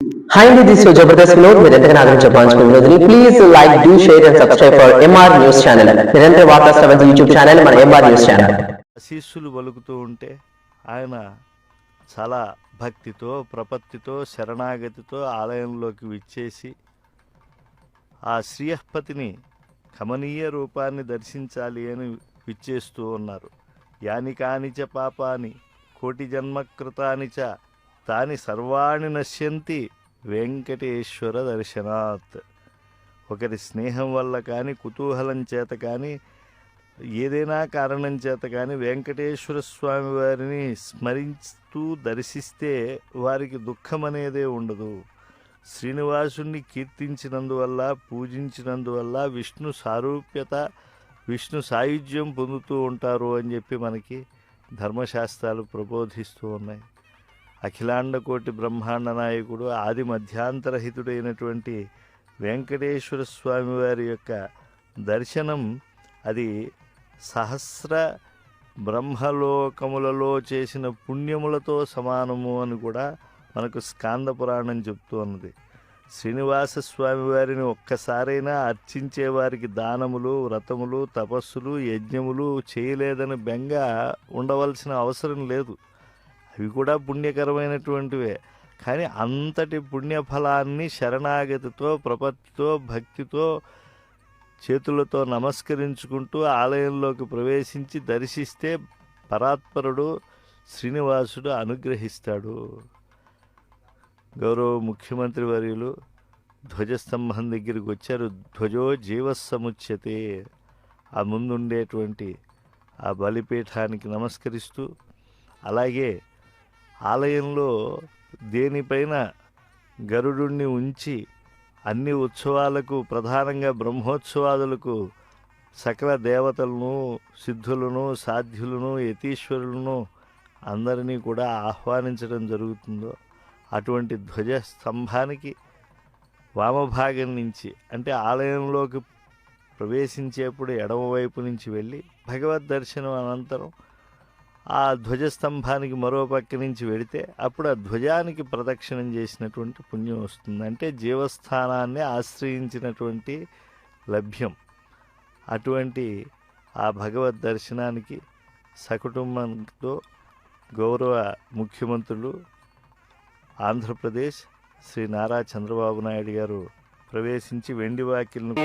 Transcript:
Hi, this is Jabardast Vinod. మీరు ఎంతగా ఆదరించే వినోద్ని please like do share and subscribe for MR news channel. నిరంతర వార్తా శ్రవణ యూట్యూబ్ ఛానల్ మన ఎంఆర్ న్యూస్ ఛానల్. ఆశీస్సులు పలుకుతూ ఉంటే ఆయన చాలా భక్తితో ప్రపత్తితో శరణాగతితో ఆలయంలోకి విచ్చేసి ఆ శ్రీయపతిని కమనీయ రూపాన్ని దర్శించాలి అని విచ్చేస్తూ ఉన్నారు. యాని కానిచ పాపాని కోటి జన్మకృతాని చ తాని సర్వాణి నశ్యంతి వెంకటేశ్వర దర్శనాత్. ఒకరి స్నేహం వల్ల కానీ కుతూహలం చేత కానీ ఏదైనా కారణం చేత కానీ వెంకటేశ్వర స్వామి వారిని స్మరిస్తూ దర్శిస్తే వారికి దుఃఖం అనేదే ఉండదు. శ్రీనివాసుని కీర్తించినందువల్ల పూజించినందువల్ల విష్ణు సారూప్యత విష్ణు సాయుధ్యం పొందుతూ ఉంటారు అని చెప్పి మనకి ధర్మశాస్త్రాలు ప్రబోధిస్తూ ఉన్నాయి. అఖిలాండకోటి బ్రహ్మాండ నాయకుడు ఆది మధ్యాంతరహితుడైనటువంటి వెంకటేశ్వర స్వామి వారి యొక్క దర్శనం అది సహస్ర బ్రహ్మలోకములలో చేసిన పుణ్యములతో సమానము అని కూడా మనకు స్కాంద పురాణం చెప్తూ ఉన్నది. శ్రీనివాస స్వామి వారిని ఒక్కసారైనా అర్చించే వారికి దానములు వ్రతములు తపస్సులు యజ్ఞములు చేయలేదని బెంగ ఉండవలసిన అవసరం లేదు. అవి కూడా పుణ్యకరమైనటువంటివే. కానీ అంతటి పుణ్యఫలాన్ని శరణాగతితో ప్రపత్తితో భక్తితో చేతులతో నమస్కరించుకుంటూ ఆలయంలోకి ప్రవేశించి దర్శిస్తే పరాత్పరుడు శ్రీనివాసుడు అనుగ్రహిస్తాడు. గౌరవ ముఖ్యమంత్రి వర్యులు ధ్వజస్తంభం దగ్గరికి వచ్చారు. ధ్వజో జీవస్సముచ్యతే. ఆ ముందుండేటువంటి ఆ బలిపీఠానికి నమస్కరిస్తూ, అలాగే ఆలయంలో దేనిపైన గరుడుణ్ణి ఉంచి అన్ని ఉత్సవాలకు ప్రధానంగా బ్రహ్మోత్సవాదులకు సకల దేవతలను సిద్ధులను సాధ్యులను యతీశ్వరులను అందరినీ కూడా ఆహ్వానించడం జరుగుతుందో అటువంటి ధ్వజ స్తంభానికి వామభాగం నుంచి అంటే ఆలయంలోకి ప్రవేశించేప్పుడు ఎడమవైపు నుంచి వెళ్ళి భగవద్ దర్శనం అనంతరం ఆ ధ్వజస్తంభానికి మరో పక్క నుంచి వెడితే అప్పుడు ఆ ధ్వజానికి ప్రదక్షిణం చేసినటువంటి పుణ్యం వస్తుంది. అంటే జీవస్థానాన్ని ఆశ్రయించినటువంటి లభ్యం. అటువంటి ఆ భగవద్ దర్శనానికి సకుటుంబంతో గౌరవ ముఖ్యమంత్రులు ఆంధ్రప్రదేశ్ శ్రీ నారా చంద్రబాబు నాయుడు గారు ప్రవేశించి వెండి వాకిలను